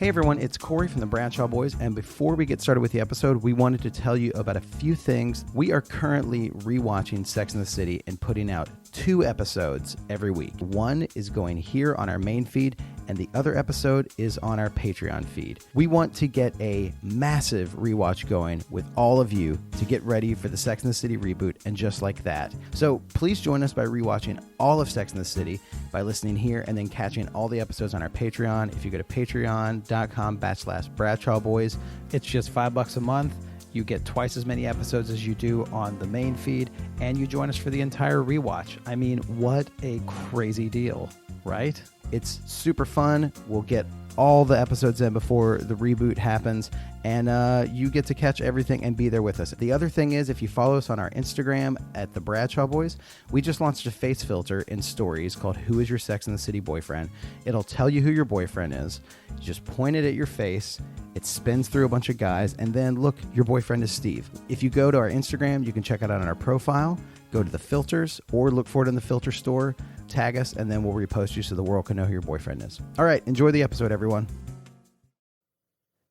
Hey everyone, it's Cory from the Bradshaw Boys, and before we get started with the episode, we wanted to tell you about a few things. We are currently rewatching Sex and the City and putting out 2 episodes every week. One is going here on our main feed, and the other episode is on our Patreon feed. We want to get a massive rewatch going with all of you to get ready for the Sex and the City reboot, and just like that. So please join us by rewatching all of Sex and the City by listening here and then catching all the episodes on our Patreon. If you go to patreon.com/Bradshaw Boys, it's just $5 a month. You get twice as many episodes as you do on the main feed, and you join us for the entire rewatch. I mean, what a crazy deal, right? It's super fun. We'll get all the episodes in before the reboot happens, and you get to catch everything and be there with us. The other thing is, if you follow us on our Instagram at the Bradshaw Boys, we just launched a face filter in stories called Who is Your Sex and the City Boyfriend? It'll tell you who your boyfriend is. You just point it at your face. It spins through a bunch of guys, and then look, your boyfriend is Steve. If you go to our Instagram, you can check it out on our profile, go to the filters, or look for it in the filter store, tag us, and then we'll repost you so the world can know who your boyfriend is. All right, enjoy the episode, everyone.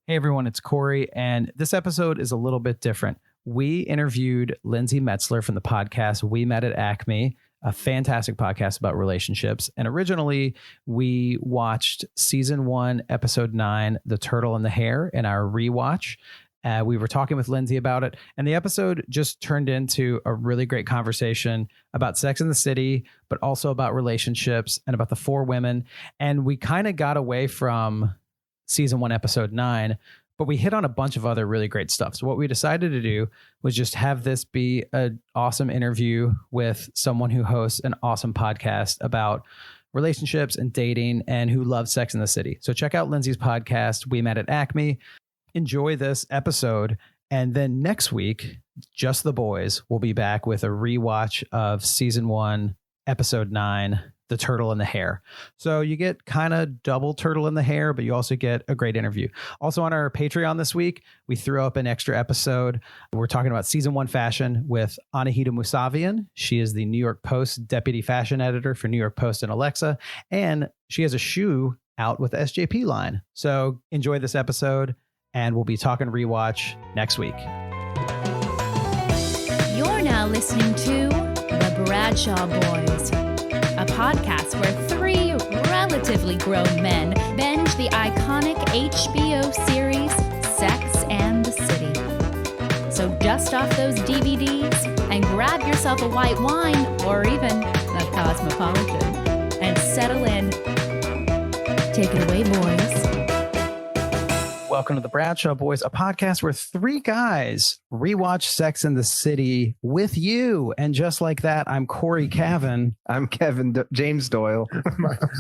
Hey everyone, it's Cory, and this episode is a little bit different. We interviewed Lindsay Metselaar from the podcast We Met At Acme, a fantastic podcast about relationships. And originally, we watched season 1, episode 9, The Turtle and the Hare, in our rewatch. We were talking with Lindsay about it, and the episode just turned into a really great conversation about Sex and the City, but also about relationships and about the 4 women. And we kind of got away from season 1, episode 9, but we hit on a bunch of other really great stuff. So what we decided to do was just have this be an awesome interview with someone who hosts an awesome podcast about relationships and dating and who loves Sex and the City. So check out Lindsay's podcast, We Met At Acme. Enjoy this episode, and then next week, just the boys will be back with a rewatch of season 1, episode 9, The Turtle and the Hare. So you get kind of double Turtle and the Hare, but you also get a great interview. Also on our Patreon this week, we threw up an extra episode. We're talking about season 1 fashion with Anahita Mousavian. She is the New York Post deputy fashion editor for New York Post and Alexa, and she has a shoe out with the SJP line. So enjoy this episode, and we'll be talking rewatch next week. You're now listening to The Bradshaw Boys, a podcast where 3 relatively grown men binge the iconic HBO series Sex and the City. So dust off those DVDs and grab yourself a white wine or even a Cosmopolitan and settle in. Take it away, boys. Welcome to the Bradshaw Boys, a podcast where 3 guys rewatch Sex and the City with you. And just like that, I'm Cory Cavin. I'm James Doyle.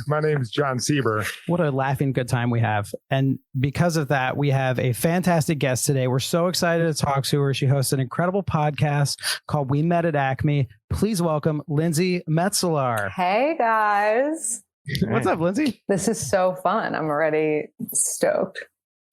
My name is Jon Sieber. What a laughing good time we have. And because of that, we have a fantastic guest today. We're so excited to talk to her. She hosts an incredible podcast called We Met At Acme. Please welcome Lindsay Metselaar. Hey, guys. What's up, Lindsay? This is so fun. I'm already stoked.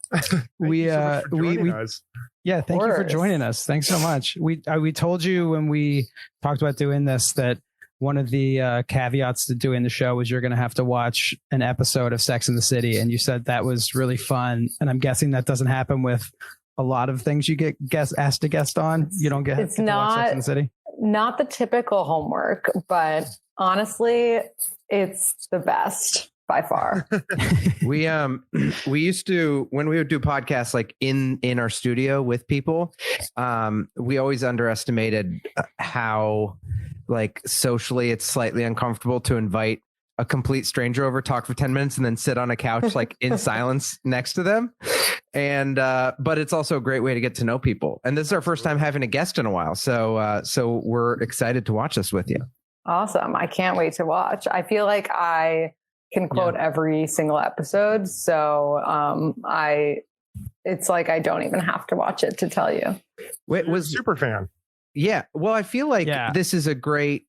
Thank you so much for joining us. Yeah, thank you for joining us. Thanks so much. We told you when we talked about doing this that one of the caveats to doing the show was you're going to have to watch an episode of Sex and the City, and you said that was really fun. And I'm guessing that doesn't happen with a lot of things you get asked to guest on. You don't get to watch Sex and the City. Not the typical homework, but honestly, it's the best. By far. We used to, when we would do podcasts like in our studio with people, we always underestimated how like socially it's slightly uncomfortable to invite a complete stranger over, talk for 10 minutes and then sit on a couch like in silence next to them. And but it's also a great way to get to know people. And this is our first time having a guest in a while. So we're excited to watch this with you. Awesome. I can't wait to watch. I feel like I can quote every single episode. So it's like I don't even have to watch it to tell you. Wait, was super fan. Yeah. Well, I feel like this is a great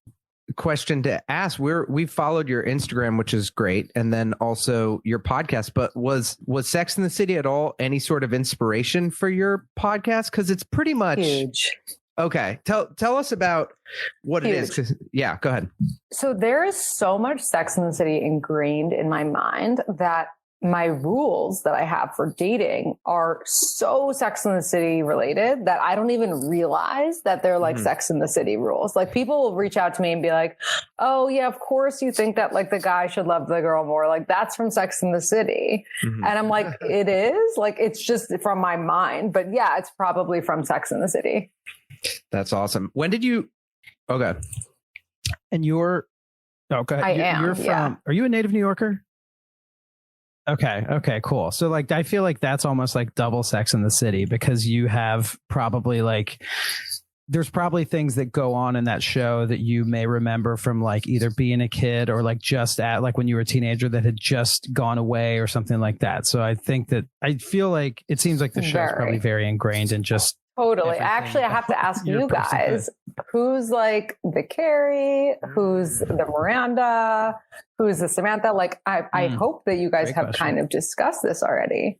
question to ask. We've followed your Instagram, which is great, and then also your podcast. But was Sex and the City at all any sort of inspiration for your podcast? Because it's pretty much huge. Okay. Tell us about what it is. Yeah, go ahead. So there is so much Sex and the City ingrained in my mind that my rules that I have for dating are so Sex and the City related that I don't even realize that they're like Sex and the City rules. Like people will reach out to me and be like, oh yeah, of course you think that like the guy should love the girl more. Like that's from Sex and the City. And I'm like, it is like, it's just from my mind, but yeah, it's probably from Sex and the City. That's awesome. When did you, okay. And you're, oh, go ahead. I am, You're from, yeah. Are you a native New Yorker? Okay, cool. So like, I feel like that's almost like double Sex in the City because you have probably like, there's probably things that go on in that show that you may remember from like either being a kid or like just at like when you were a teenager that had just gone away or something like that. So I think that I feel like it seems like the show's probably very ingrained in just totally. Actually, I have to ask you guys, who's like the Carrie, who's the Miranda, who's the Samantha? Like, I hope that you guys have kind of discussed this already.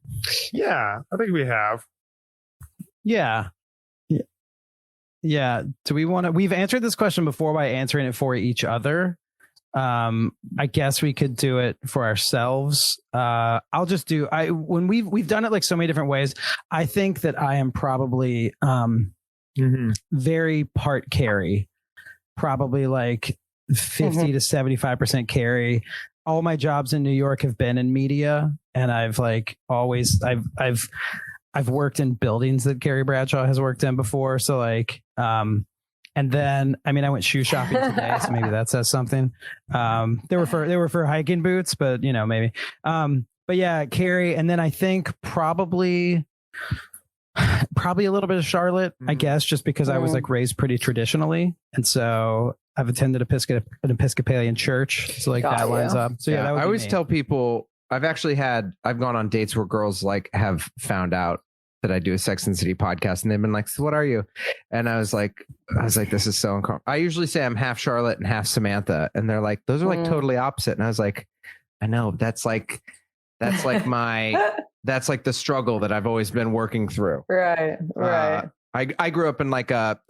Yeah, I think we have. Yeah. Do we want to, we've answered this question before by answering it for each other. I guess we could do it for ourselves. I'll just do, when we've done it like so many different ways. I think that I am probably, very part Carrie, probably like 50 to 75% Carrie. All my jobs in New York have been in media, and I've like always, I've worked in buildings that Carrie Bradshaw has worked in before. So like, and then, I mean, I went shoe shopping today, so maybe that says something. They were for hiking boots, but you know, maybe. But yeah, Carrie, and then I think probably a little bit of Charlotte, I guess, just because I was like raised pretty traditionally, and so I've attended an Episcopalian church, so like that lines up. So yeah, I always tell people I've gone on dates where girls like have found out that I do a Sex and the City podcast, and they've been like, so what are you? And I was like, this is so uncomfortable. I usually say I'm half Charlotte and half Samantha, and they're like, those are like totally opposite. And I was like, I know, that's like that's like the struggle that I've always been working through. Right. I grew up in like a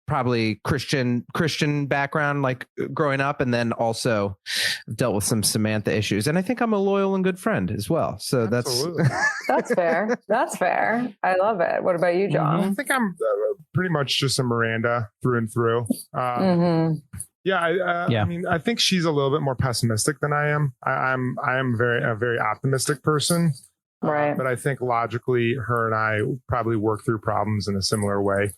probably Christian background, like growing up, and then also dealt with some Samantha issues. And I think I'm a loyal and good friend as well. So that's fair. That's fair. I love it. What about you, Jon? I think I'm pretty much just a Miranda through and through. Yeah, I mean, I think she's a little bit more pessimistic than I am. I am a very optimistic person. Right. But I think logically, her and I probably work through problems in a similar way.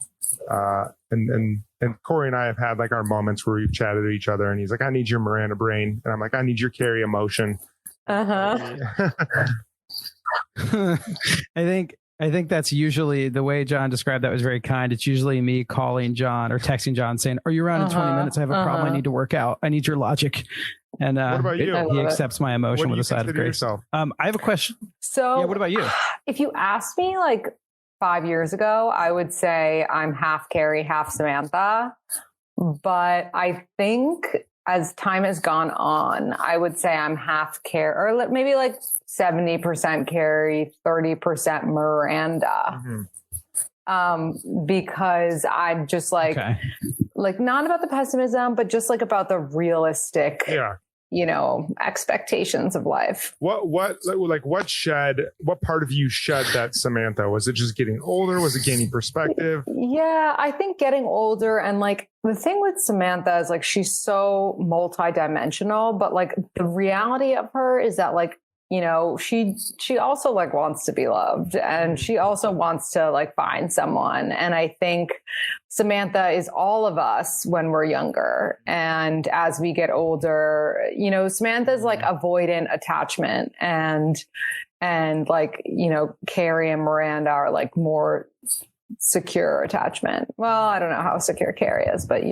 And Cory and I have had like our moments where we've chatted to each other, and he's like, I need your Miranda brain. And I'm like, I need your Carrie emotion. I think that's usually the way Jon described that was very kind. It's usually me calling Jon or texting Jon saying, are you around in 20 minutes? I have a problem I need to work out. I need your logic. And what about you? He accepts my emotion with a side of grace. I have a question. So yeah, what about you? If you asked me like 5 years ago, I would say I'm half Carrie, half Samantha. But I think as time has gone on, I would say I'm half Carrie, or maybe like 70% Carrie, 30% Miranda. Because I'm just like, like not about the pessimism, but just like about the realistic, expectations of life. What part of you shed that Samantha? Was it just getting older? Was it gaining perspective? Yeah, I think getting older, and like the thing with Samantha is like she's so multidimensional, but like the reality of her is that like, she also like wants to be loved, and she also wants to like find someone. And I think Samantha is all of us when we're younger. And as we get older, Samantha's like avoidant attachment, and like, Carrie and Miranda are like more secure attachment. Well, I don't know how secure Carrie is, but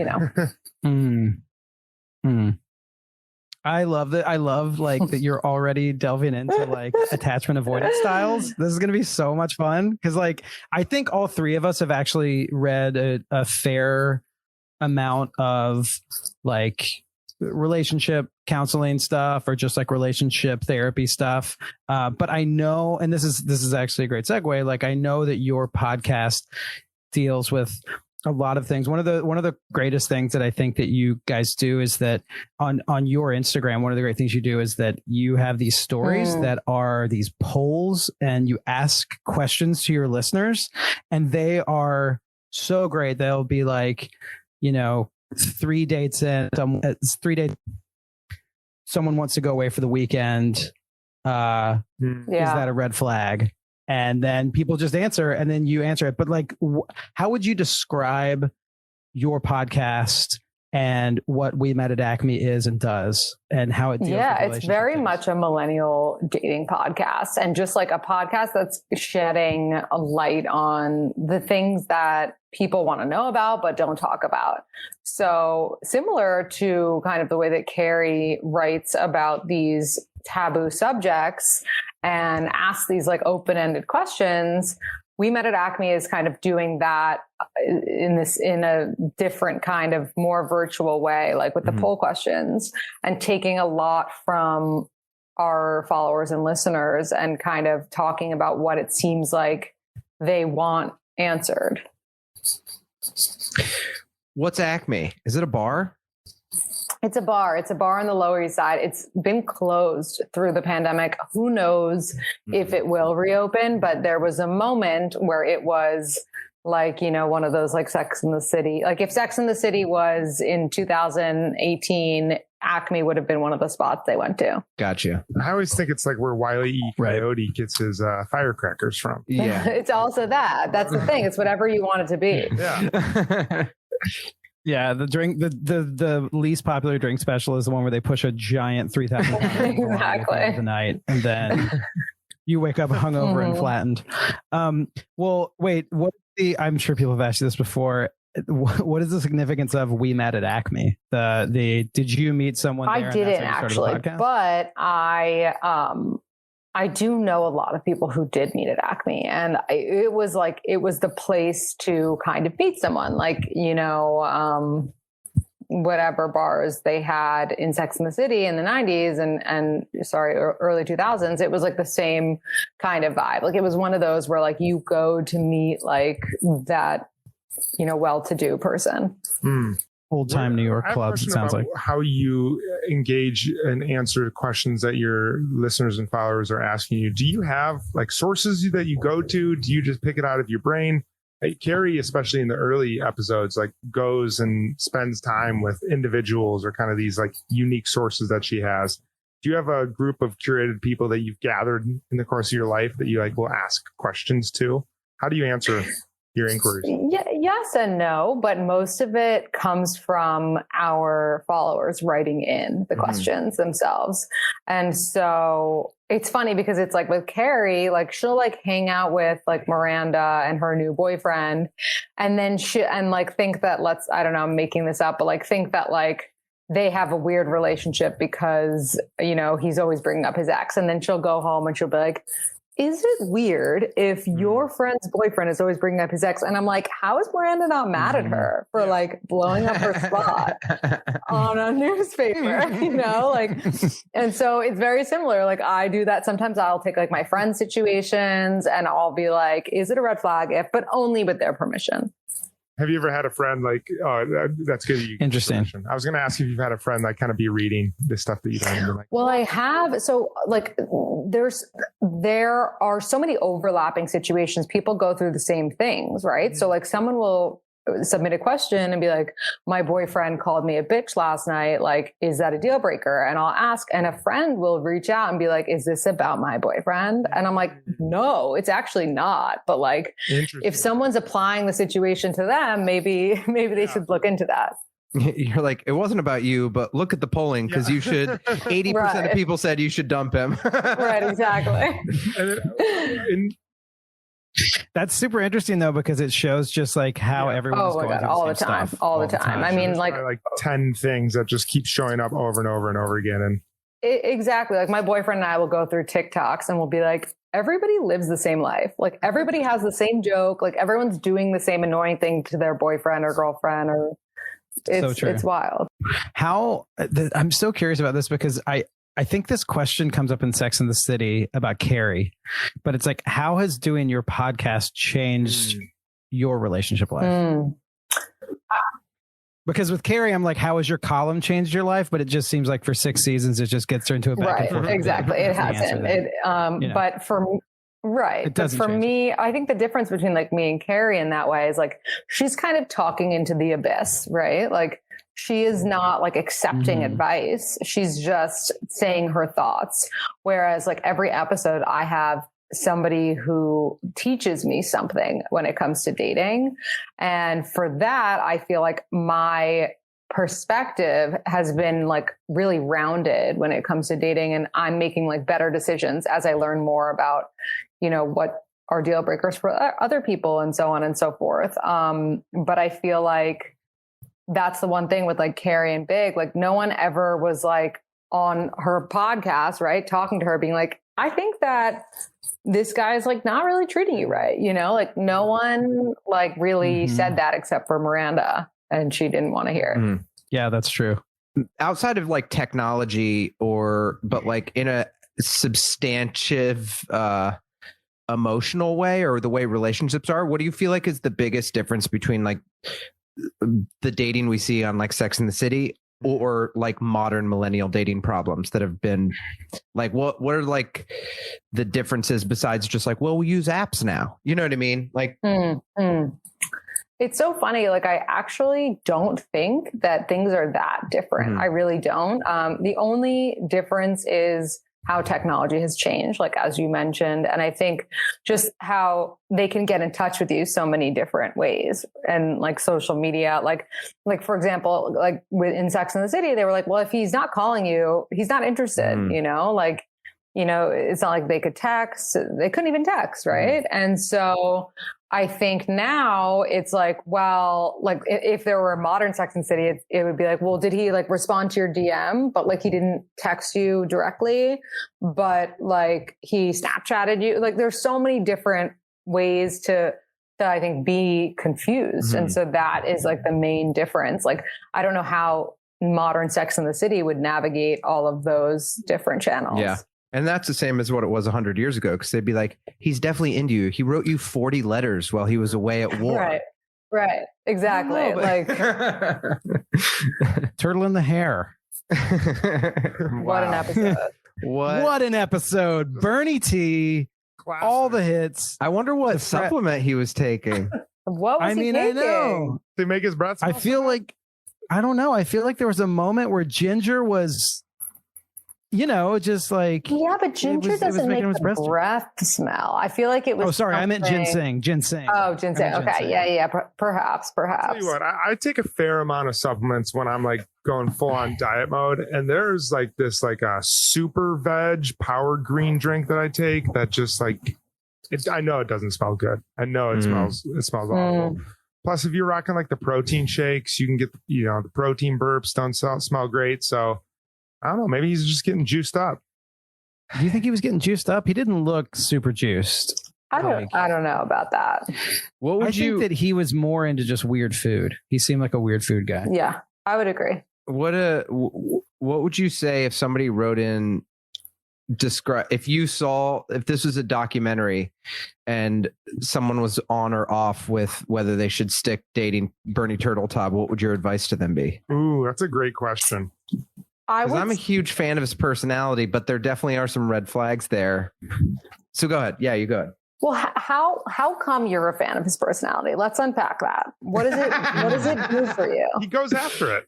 I love that. I love like that you're already delving into like attachment avoidance styles. This is going to be so much fun because like I think all three of us have actually read a fair amount of like relationship counseling stuff or just like relationship therapy stuff. But I know, and this is actually a great segue. Like I know that your podcast deals with a lot of things. One of the greatest things that I think that you guys do is that on your Instagram, one of the great things you do is that you have these stories that are these polls, and you ask questions to your listeners, and they are so great. They'll be like, 3 dates in, 3 days. Someone wants to go away for the weekend. Is that a red flag? And then people just answer, and then you answer it. But like, how would you describe your podcast and what We Met at Acme is and does, and how it deals with it's very much a millennial dating podcast, and just like a podcast that's shedding a light on the things that people want to know about but don't talk about. So similar to kind of the way that Carrie writes about these taboo subjects and asks these like open-ended questions, We Met at Acme is kind of doing that in a different kind of more virtual way, like with the poll questions, and taking a lot from our followers and listeners and kind of talking about what it seems like they want answered. What's Acme? Is it a bar? It's a bar. It's a bar on the Lower East Side. It's been closed through the pandemic. Who knows if it will reopen? But there was a moment where it was like, one of those like Sex and the City. Like if Sex and the City was in 2018, Acme would have been one of the spots they went to. Gotcha. I always think it's like where Wile E. Coyote gets his firecrackers from. Yeah. It's also that. That's the thing. It's whatever you want it to be. Yeah. Yeah, the drink, the least popular drink special is the one where they push a giant 3,000 exactly of the night, and then you wake up hungover and flattened. Well, wait, I'm sure people have asked you this before. What is the significance of We Met at Acme? Did you meet someone there? I didn't actually, but I do know a lot of people who did meet at Acme, and it was the place to kind of meet someone, like, whatever bars they had in Sex and the City in the 90s and early 2000s. It was like the same kind of vibe. Like it was one of those where like you go to meet like that, well-to-do person. Old time New York clubs, it sounds like. How you engage and answer questions that your listeners and followers are asking you. Do you have like sources that you go to? Do you just pick it out of your brain? Like Carrie, especially in the early episodes, like goes and spends time with individuals or kind of these like unique sources that she has. Do you have a group of curated people that you've gathered in the course of your life that you like will ask questions to? How do you answer your inquiries? Yes and no, but most of it comes from our followers writing in the questions themselves. And so it's funny because it's like with Carrie, like she'll like hang out with like Miranda and her new boyfriend, and then think that I don't know, I'm making this up, but like think that like they have a weird relationship because, he's always bringing up his ex, and then she'll go home and she'll be like, is it weird if your friend's boyfriend is always bringing up his ex? And I'm like, how is Miranda not mad at her for like blowing up her spot on a newspaper, and so it's very similar. Like I do that. Sometimes I'll take like my friend's situations and I'll be like, is it a red flag but only with their permission. Have you ever had a friend like, that's good. Interesting. I was going to ask if you've had a friend like kind of be reading this stuff that you don't like. Well, I have. So like there are so many overlapping situations. People go through the same things, right? So like someone will submit a question and be like, my boyfriend called me a bitch last night. Like, is that a deal breaker? And I'll ask, and a friend will reach out and be like, is this about my boyfriend? And I'm like, no, it's actually not. But like, if someone's applying the situation to them, maybe they should look into that. You're like, it wasn't about you, but look at the polling because you should. 80% of people said you should dump him. Right, exactly. That's super interesting though, because it shows just like how everyone's going through all the time. I mean, like 10 things that just keep showing up over and over and over again. And exactly. Like my boyfriend and I will go through TikToks and we'll be like, everybody lives the same life. Like everybody has the same joke. Like everyone's doing the same annoying thing to their boyfriend or girlfriend, or it's wild. I'm so curious about this because I think this question comes up in Sex and the City about Carrie, but it's like, how has doing your podcast changed your relationship life? Because with Carrie, I'm like, how has your column changed your life? But it just seems like for 6 seasons, it just gets into a back and forth. Exactly. It hasn't. But for me, I think the difference between like me and Carrie in that way is like, she's kind of talking into the abyss, right? Like she is not like accepting advice. She's just saying her thoughts. Whereas like every episode I have somebody who teaches me something when it comes to dating. And for that, I feel like my perspective has been like really rounded when it comes to dating. And I'm making like better decisions as I learn more about, you know, what are deal breakers for other people and so on and so forth. But I feel like that's the one thing with like Carrie and Big, like no one ever was like on her podcast, right? Talking to her being like, I think that this guy's like not really treating you right. You know, like no one like really said that except for Miranda, and she didn't want to hear it. Yeah, that's true. Outside of like technology but like in a substantive, emotional way or the way relationships are, what do you feel like is the biggest difference between like the dating we see on like Sex and the City or like modern millennial dating problems that have been like, what are like the differences besides just like, well, we use apps now, you know what I mean? Like, It's so funny. Like, I actually don't think that things are that different. I really don't. The only difference is how technology has changed, like, as you mentioned. And I think just how they can get in touch with you so many different ways, and like social media, like for example, like in Sex and the City, they were like, well, if he's not calling you, he's not interested, you know, like, you know, it's not like they could text, they couldn't even text. Right. And so I think now it's like, well, like if there were a modern Sex and the City, it would be like, well, did he like respond to your DM, but like he didn't text you directly, but like he Snapchatted you? Like there's so many different ways to I think be confused. And so that is like the main difference. Like, I don't know how modern Sex and the City would navigate all of those different channels. Yeah. And that's the same as what it was 100 years ago, because they'd be like, he's definitely into you. He wrote you 40 letters while he was away at war. Right. Exactly. Like Turtle in the Hare. What an episode. What an episode. Bernie T. Classic. All the hits. I wonder what supplement he was taking. What was he taking? I know. They make his breath smell. I feel like, I don't know. I feel like there was a moment where Ginger was, you know, just like... Yeah, but Ginger doesn't make the breath smell. I feel like it was... Oh, sorry. I meant ginseng. Oh, ginseng. Okay. Yeah. Perhaps. I'll tell you what, I take a fair amount of supplements when I'm like going full on diet mode. And there's like this like a super veg power green drink that I take that just like... I know it doesn't smell good. I know it smells awful. Plus, if you're rocking like the protein shakes, you can get, you know, the protein burps don't smell great. So... I don't know. Maybe he's just getting juiced up. Do you think he was getting juiced up? He didn't look super juiced. I don't know about that. I think that he was more into just weird food. He seemed like a weird food guy. Yeah, I would agree. What would you say if somebody wrote in, if this was a documentary and someone was on or off with whether they should stick dating Bernie Turtletop, what would your advice to them be? Ooh, that's a great question. I'm a huge fan of his personality, but there definitely are some red flags there. So go ahead. Yeah, you go ahead. Well, how come you're a fan of his personality? Let's unpack that. What does it do for you? He goes after it.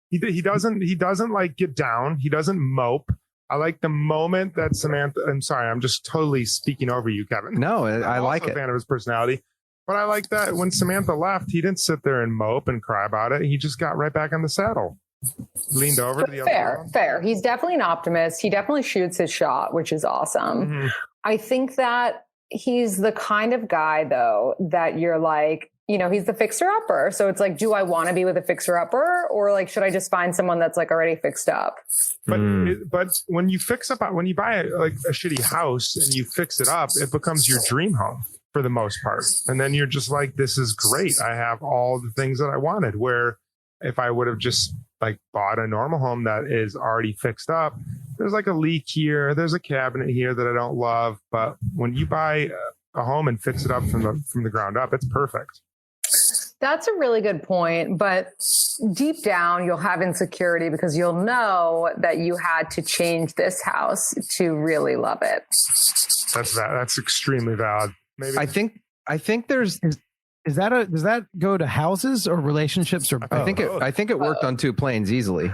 He doesn't like get down. He doesn't mope. I like the moment that Samantha, I'm sorry, I'm just totally speaking over you, Kevin. No, I like it. I'm a fan of his personality. But I like that when Samantha left, he didn't sit there and mope and cry about it. He just got right back on the saddle. Leaned over to the other. Fair. He's definitely an optimist. He definitely shoots his shot, which is awesome. I think that he's the kind of guy, though, that you're like, you know, he's the fixer-upper. So it's like, do I want to be with a fixer-upper, or like, should I just find someone that's like already fixed up? But when you when you buy like a shitty house and you fix it up, it becomes your dream home for the most part. And then you're just like, this is great. I have all the things that I wanted. Where if I would have just like bought a normal home that is already fixed up, there's like a leak here, there's a cabinet here that I don't love. But when you buy a home and fix it up from the ground up, it's perfect. That's a really good point. But deep down, you'll have insecurity because you'll know that you had to change this house to really love it. That's extremely valid. Maybe I think there's. Does that go to houses or relationships or both? I think it worked on two planes easily.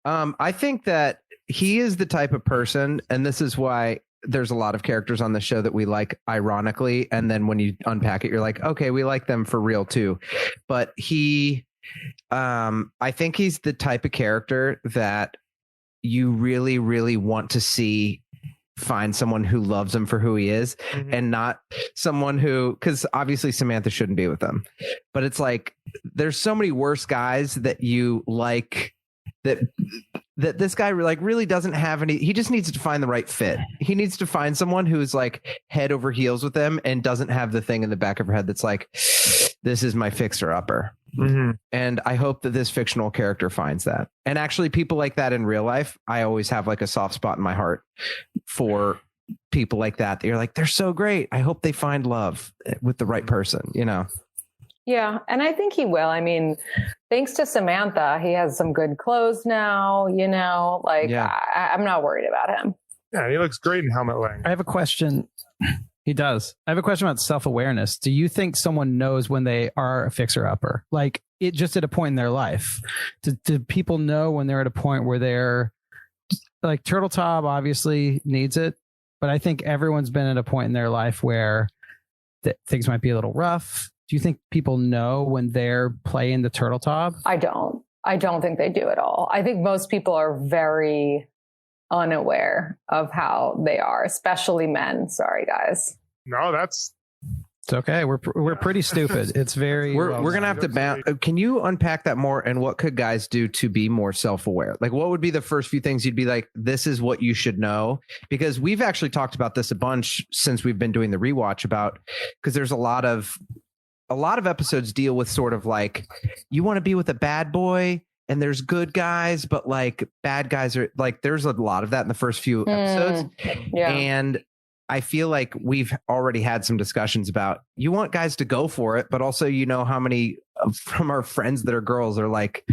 I think that he is the type of person, and this is why there's a lot of characters on the show that we like ironically, and then when you unpack it, you're like, okay, we like them for real too. But I think he's the type of character that you really, really want to see find someone who loves him for who he is, and not someone who, because obviously Samantha shouldn't be with him, but it's like there's so many worse guys that you like that this guy like really doesn't have any. He just needs to find the right fit. He needs to find someone who's like head over heels with him and doesn't have the thing in the back of her head that's like, this is my fixer upper. And I hope that this fictional character finds that. And actually people like that in real life, I always have like a soft spot in my heart for people like that. You're like, they're so great. I hope they find love with the right person, you know? Yeah. And I think he will. I mean, thanks to Samantha, he has some good clothes now, you know, like I'm not worried about him. Yeah. He looks great in helmet laying. I have a question. He does. I have a question about self-awareness. Do you think someone knows when they are a fixer-upper? Like, it just at a point in their life? Do people know when they're at a point where they're... Like, Turtle Top obviously needs it, but I think everyone's been at a point in their life where things might be a little rough. Do you think people know when they're playing the Turtle Top? I don't think they do at all. I think most people are very unaware of how they are, especially men. Sorry, guys. No, it's okay. We're pretty stupid. It's very. We're gonna have to can you unpack that more? And what could guys do to be more self-aware? Like, what would be the first few things you'd be like, this is what you should know? Because we've actually talked about this a bunch since we've been doing the rewatch because there's a lot of episodes deal with sort of like, you want to be with a bad boy. And there's good guys, but like bad guys are like, there's a lot of that in the first few episodes. Yeah. And I feel like we've already had some discussions about, you want guys to go for it, but also, you know, how many from our friends that are girls are like,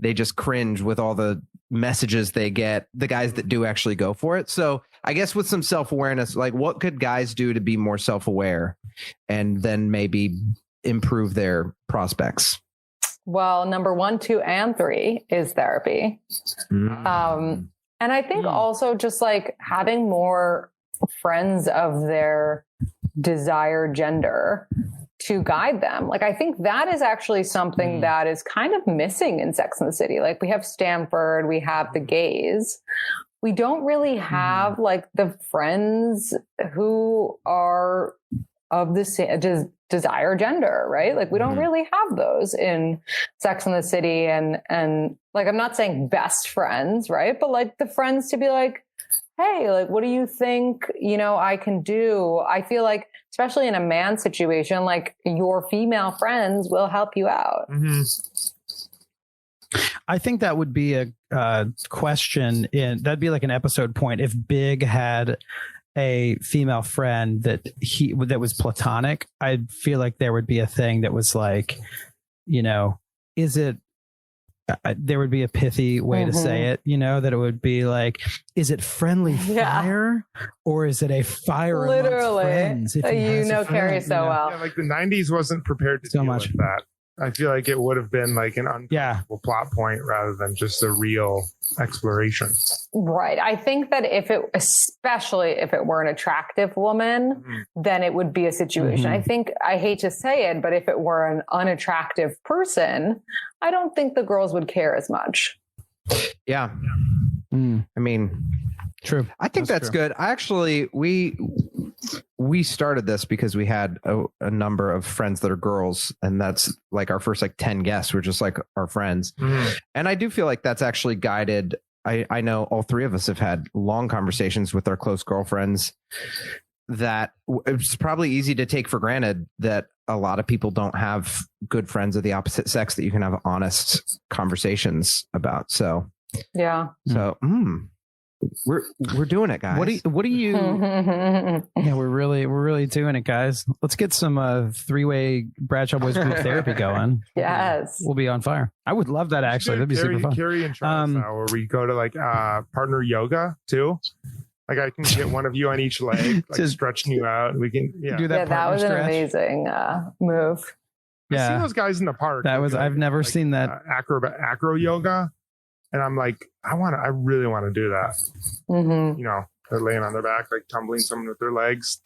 they just cringe with all the messages they get, the guys that do actually go for it. So I guess with some self-awareness, like what could guys do to be more self-aware and then maybe improve their prospects? Well, number 1, 2, and 3 is therapy. And I think also just like having more friends of their desired gender to guide them. Like, I think that is actually something that is kind of missing in Sex and the City. Like, we have Stanford, we have the gays. We don't really have like the friends who are of the desire gender, right? Like, we don't really have those in Sex and the City. And like, I'm not saying best friends, right? But like the friends to be like, hey, like, what do you think, you know, I can do? I feel like, especially in a man situation, like your female friends will help you out. I think that would be a question that'd be like an episode point. If Big had a female friend that was platonic, I feel like there would be a thing that was like, you know, there would be a pithy way to say it, you know, that it would be like, is it friendly fire or is it a fire amongst friends? You know Carrie so well. Yeah, like the 90s wasn't prepared to deal with that. I feel like it would have been like an uncomfortable plot point rather than just a real exploration. Right. I think that especially if it were an attractive woman, then it would be a situation. I think, I hate to say it, but if it were an unattractive person, I don't think the girls would care as much. Yeah. I mean, true. I think that's good. I actually, we started this because we had a number of friends that are girls, and that's like our first like 10 guests were just like our friends. And I do feel like that's actually guided. I know all three of us have had long conversations with our close girlfriends that it's probably easy to take for granted that a lot of people don't have good friends of the opposite sex that you can have honest conversations about. So, yeah. So, we're doing it, guys. What do you? Yeah, we're we're really doing it, guys. Let's get some three-way Bradshaw Boys group therapy going. Yes. We'll be on fire. I would love that, actually. That'd be super fun. Carrie and Charles now, where we go to like partner yoga too. Like I can get one of you on each leg, like Just stretching you out. And we can, do that. Yeah, that was an amazing move. I've Yeah. seen those guys in the park. That was, I've never seen that. Acro yoga. And I'm like, I really want to do that. Mm-hmm. You know, they're laying on their back, like tumbling someone with their legs.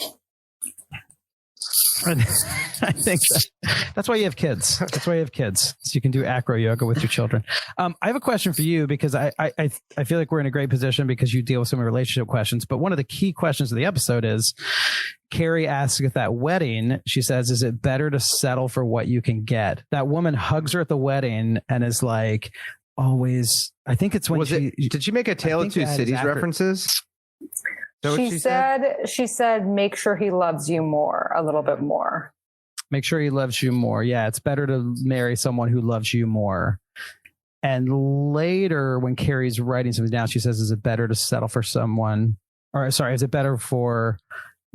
I think that's why you have kids. That's why you have kids, so you can do acro yoga with your children. I have a question for you because I feel like we're in a great position because you deal with some relationship questions. But one of the key questions of the episode is Carrie asks at that wedding. She says, "Is it better to settle for what you can get?" That woman hugs her at the wedding and is like, "Always." I think it's when did she make a Tale of Two Cities references? She said, make sure he loves you more, a little bit more. Make sure he loves you more. Yeah, it's better to marry someone who loves you more. And later, when Carrie's writing something down, she says, "Is it better to settle for someone?" Or sorry, is it better to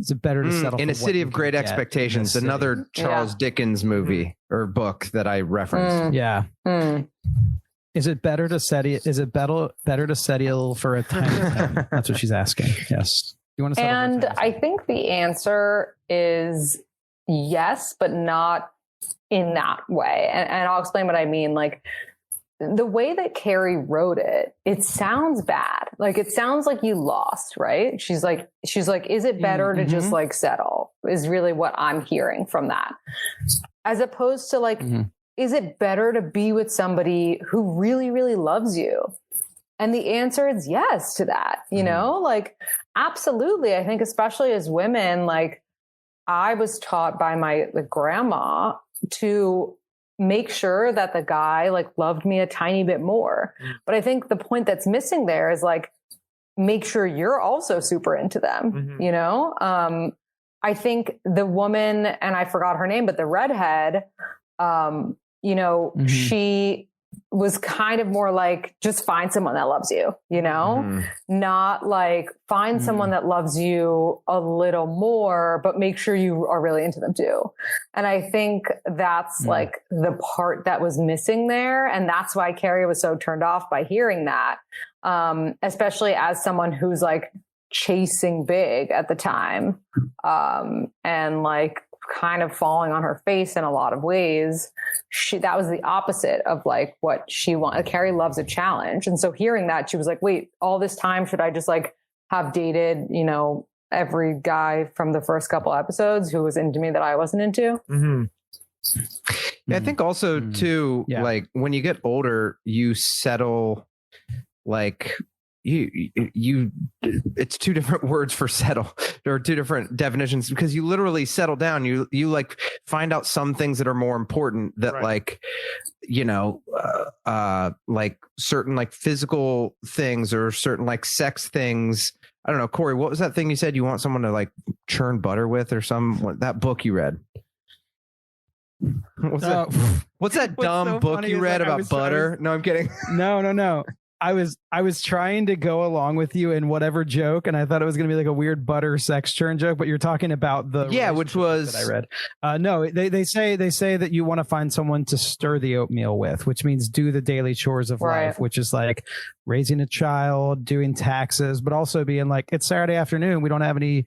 settle in for a City of Great Expectations, another Charles Dickens movie or book that I referenced. Yeah. Is it better to settle? Is it better to settle for a tiny town? That's what she's asking. Yes. You want to settle? And I think the answer is yes, but not in that way. And I'll explain what I mean. Like the way that Carrie wrote it, it sounds bad. Like it sounds like you lost, right? She's like, is it better to just like settle? Is really what I'm hearing from that. As opposed to like, is it better to be with somebody who really, really loves you? And the answer is yes to that, you know, like, absolutely. I think especially as women, like I was taught by my grandma to make sure that the guy like loved me a tiny bit more. But I think the point that's missing there is like, make sure you're also super into them, you know? I think the woman, and I forgot her name, but the redhead, you know, she was kind of more like, just find someone that loves you, you know, not like find someone that loves you a little more, but make sure you are really into them too. And I think that's like the part that was missing there. And that's why Carrie was so turned off by hearing that, especially as someone who's like chasing big at the time, and like kind of falling on her face in a lot of ways. That was the opposite of like what she wanted. Carrie loves a challenge. And so hearing that, she was like, wait, all this time, should I just like have dated, you know, every guy from the first couple episodes who was into me that I wasn't into? Yeah, I think also too, like when you get older, you settle like you it's two different words for settle. There are two different definitions because you literally settle down. You like find out some things that are more important that like, you know, like certain like physical things or certain like sex things. I don't know, Cory, what was that thing you said you want someone to like churn butter with or that book you read? What's that dumb book you read about butter? No, I'm kidding. No. I was trying to go along with you in whatever joke, and I thought it was going to be like a weird butter sex churn joke, but you're talking about the which was that I read. No, they say that you want to find someone to stir the oatmeal with, which means do the daily chores of life, which is like raising a child, doing taxes, but also being like, it's Saturday afternoon, we don't have any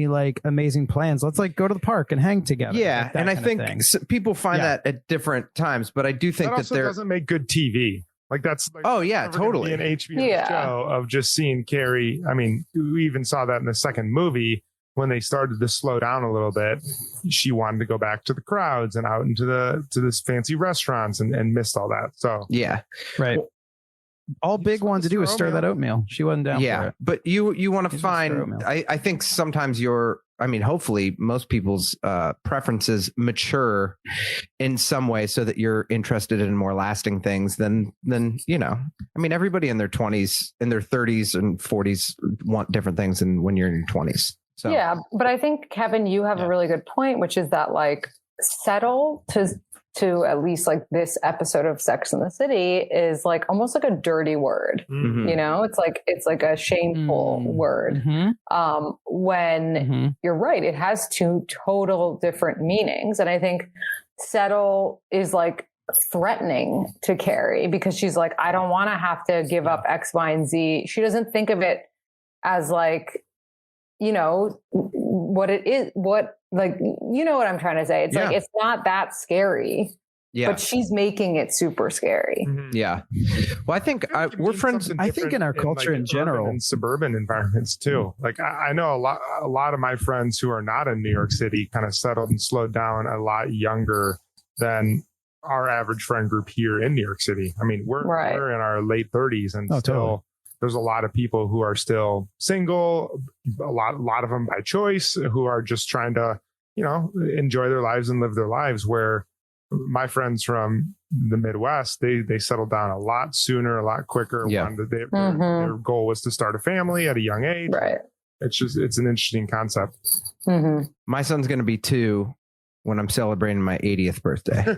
like amazing plans. Let's like go to the park and hang together. Yeah, like and I think people find that at different times, but I do think that there doesn't make good TV. Like that's like, totally an HBO show of just seeing Carrie. I mean, we even saw that in the second movie when they started to slow down a little bit. She wanted to go back to the crowds and out into this fancy restaurants and missed all that. So right. All Big wanted to do was stir that oatmeal. She wasn't down for it. But you want to find, I think sometimes hopefully most people's preferences mature in some way so that you're interested in more lasting things than, you know, I mean, everybody in their 20s, in their 30s and 40s want different things than when you're in your 20s. So yeah, but I think, Kevin, you have a really good point, which is that like settle to to at least like this episode of Sex and the City is like almost like a dirty word. Mhm. You know, it's like a shameful word. When you're right, it has two total different meanings. And I think settle is like threatening to Carrie because she's like, I don't want to have to give up X, Y, and Z. She doesn't think of it as like, you know, what it is, what, like, you know what I'm trying to say? It's like, it's not that scary, but she's making it super scary. Yeah. Well, I think we're friends. I think in our culture in general, and suburban environments too. Like I know a lot of my friends who are not in New York City kind of settled and slowed down a lot younger than our average friend group here in New York City. I mean, we're in our late 30s and still there's a lot of people who are still single, a lot of them by choice, who are just trying to, you know, enjoy their lives and live their lives, where my friends from the Midwest, they settled down a lot sooner, a lot quicker. Their goal was to start a family at a young age. Right. It's an interesting concept. My son's going to be 2 when I'm celebrating my 80th birthday.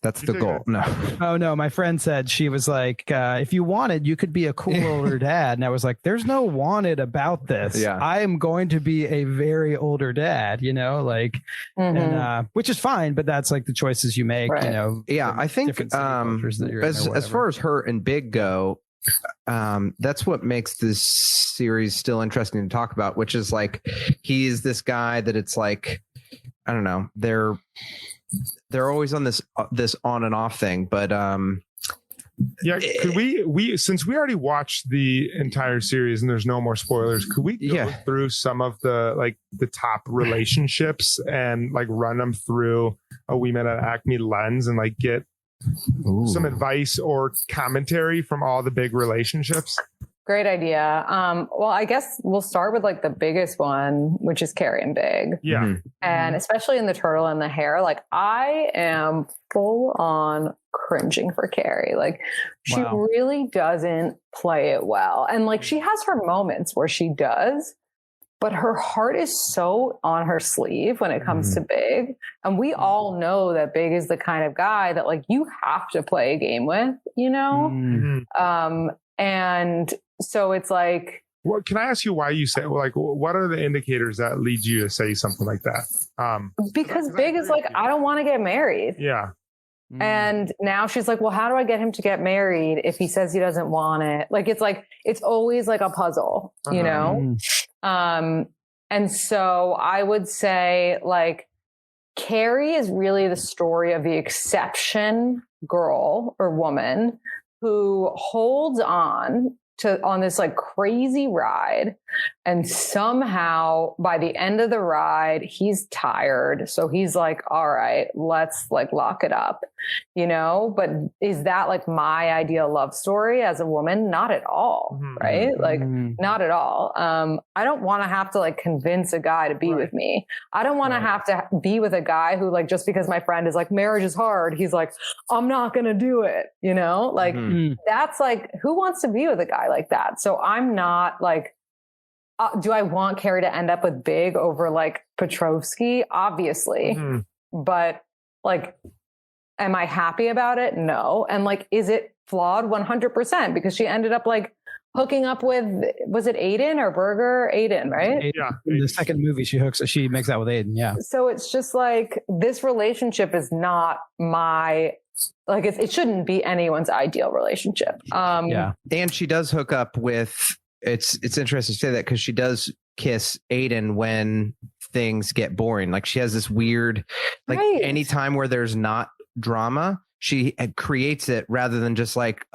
That's the goal. No. Oh, no. My friend said, she was like, if you wanted, you could be a cool older dad. And I was like, there's no wanted about this. Yeah. I am going to be a very older dad, you know, like, and, which is fine, but that's like the choices you make, you know. Yeah. I think as far as her and Big go, that's what makes this series still interesting to talk about, which is like, he's this guy that it's like, I don't know, they're always on this on and off thing, but could we since we already watched the entire series and there's no more spoilers, could we go through some of the top relationships and like run them through a We Met at Acme lens and like get some advice or commentary from all the big relationships? Great idea. Well, I guess we'll start with like the biggest one, which is Carrie and Big. Yeah. And especially in the turtle and the hare, like I am full on cringing for Carrie. Like she really doesn't play it well. And like she has her moments where she does, but her heart is so on her sleeve when it comes to Big. And we all know that Big is the kind of guy that like you have to play a game with, you know? And so it's like, what can I ask you why you say, like, what are the indicators that lead you to say something like that? Because Big is like, I don't want to get married. Yeah. And now she's like, well, how do I get him to get married if he says he doesn't want it? Like, it's always like a puzzle, you know? And so I would say like Carrie is really the story of the exception girl or woman who holds on this like crazy ride. And somehow by the end of the ride, he's tired. So he's like, all right, let's like lock it up, you know? But is that like my ideal love story as a woman? Not at all. Right? Like not at all. I don't want to have to like convince a guy to be with me. I don't want to have to be with a guy who like, just because my friend is like, marriage is hard, he's like, I'm not going to do it. You know, like that's like, who wants to be with a guy like that? So I'm not like, do I want Carrie to end up with Big over like Petrovsky? Obviously. But like, am I happy about it? No. And like, is it flawed? 100%, because she ended up like hooking up with, was it Aidan or Berger? Aidan, right? Yeah. In the second movie, she makes out with Aidan. Yeah. So it's just like, this relationship is not my, like, it shouldn't be anyone's ideal relationship. And she does hook up with, it's interesting to say that because she does kiss Aidan when things get boring. Like she has this weird, like anytime where there's not drama, she creates it rather than just like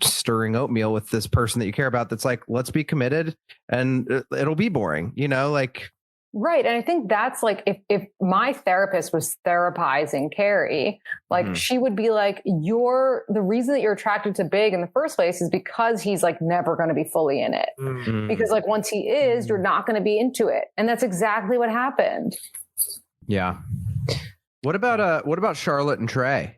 stirring oatmeal with this person that you care about. That's like, let's be committed and it'll be boring, you know, like. Right. And I think that's like, if my therapist was therapizing Carrie, like she would be like, the reason that you're attracted to Big in the first place is because he's like never going to be fully in it. Because like once he is, you're not going to be into it. And that's exactly what happened. Yeah. What about Charlotte and Trey?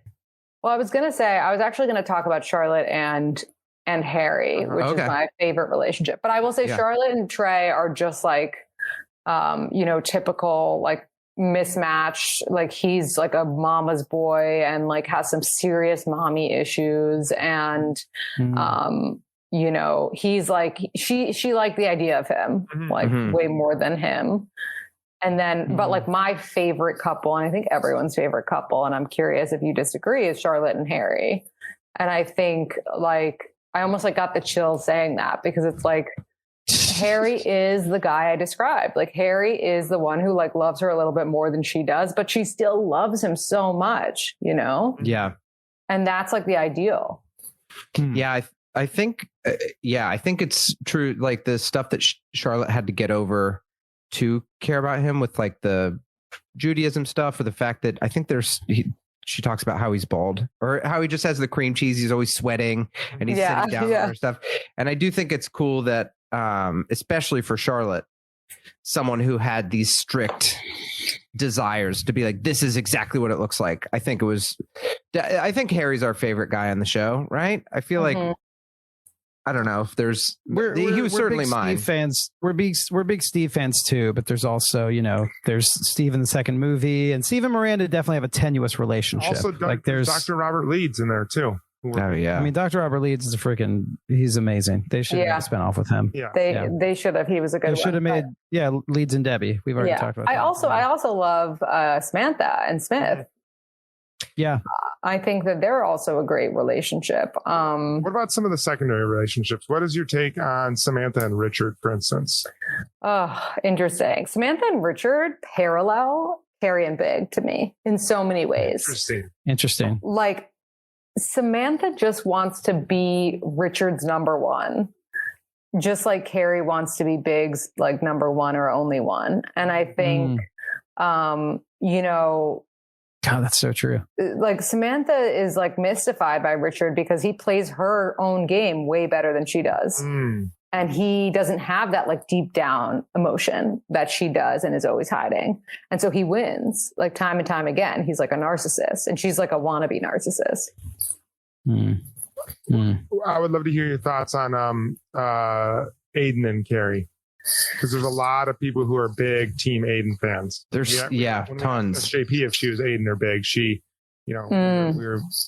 Well, I was actually going to talk about Charlotte and Harry, which is my favorite relationship. But I will say Charlotte and Trey are just like, you know, typical like mismatched. Like he's like a mama's boy and like has some serious mommy issues. And, you know, he's like, she liked the idea of him, like way more than him. And then, but like my favorite couple, and I think everyone's favorite couple, and I'm curious if you disagree, is Charlotte and Hare. And I think like, I almost like got the chills saying that, because it's like, Hare is the guy I described. Like Hare is the one who like loves her a little bit more than she does, but she still loves him so much, you know? Yeah. And that's like the ideal. Yeah. I think it's true. Like the stuff that Charlotte had to get over to care about him with like the Judaism stuff, or the fact that I think she talks about how he's bald, or how he just has the cream cheese. He's always sweating and he's sitting down and stuff. And I do think it's cool that, especially for Charlotte, someone who had these strict desires to be like, this is exactly what it looks like. I think Harry's our favorite guy on the show, right? I feel like, I don't know if there's, he was certainly mine. Steve fans. We're big Steve fans too, but there's also, you know, there's Steve in the second movie, and Steve and Miranda definitely have a tenuous relationship. Also, there's Dr. Robert Leeds in there too. Oh yeah. I mean, Dr. Robert Leeds is he's amazing. They should have spent off with him. Yeah. They should have. He was a good one. They should have made, Leeds and Debbie. We've already talked about that. I also love Samantha and Smith. Yeah. I think that they're also a great relationship. What about some of the secondary relationships? What is your take on Samantha and Richard, for instance? Oh, interesting. Samantha and Richard parallel Hare and Big to me in so many ways. Interesting. Like Samantha just wants to be Richard's number one, just like Hare wants to be Big's like number one or only one. And I think, you know, God, that's so true. Like Samantha is like mystified by Richard because he plays her own game way better than she does. And he doesn't have that like deep down emotion that she does and is always hiding. And so he wins like time and time again. He's like a narcissist, and she's like a wannabe narcissist. I would love to hear your thoughts on Aidan and Carrie, because there's a lot of people who are big Team Aidan fans. There's tons. JP, if she was Aidan or Big, she, you know,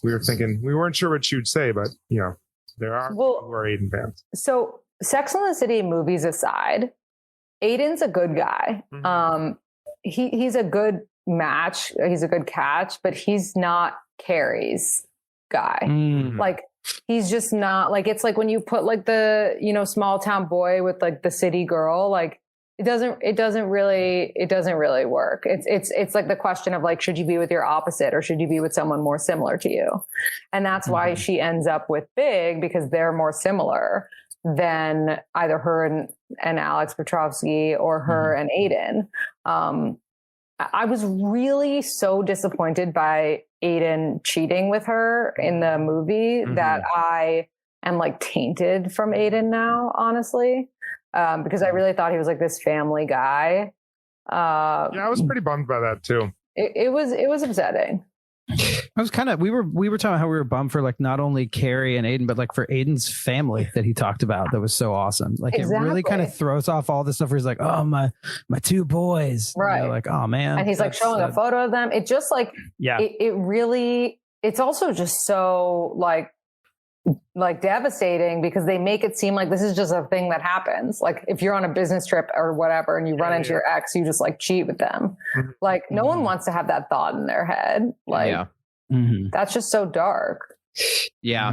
we were thinking, we weren't sure what she would say, but you know, there are people who are Aidan fans. So Sex and the City movies aside, Aidan's a good guy. He's a good match. He's a good catch, but he's not Carrie's guy. Like he's just not like, it's like when you put like the, you know, small town boy with like the city girl, like it doesn't really work. It's like the question of like, should you be with your opposite or should you be with someone more similar to you? And that's why she ends up with Big, because they're more similar than either her and Alex Petrovsky or her and Aidan. I was really so disappointed by Aidan cheating with her in the movie that I am like tainted from Aidan now, honestly, because I really thought he was like this family guy. I was pretty bummed by that too. It was upsetting. I was kind of, we were talking about how we were bummed for like not only Carrie and Aidan, but like for Aidan's family that he talked about. That was so awesome. Like it really kind of throws off all this stuff where he's like, oh, my two boys. Right. Like, oh man. And he's like showing a photo of them. It just like, it really, it's also just so like devastating, because they make it seem like this is just a thing that happens. Like if you're on a business trip or whatever and you run into your ex, you just like cheat with them. Like no one wants to have that thought in their head. Like that's just so dark. Yeah.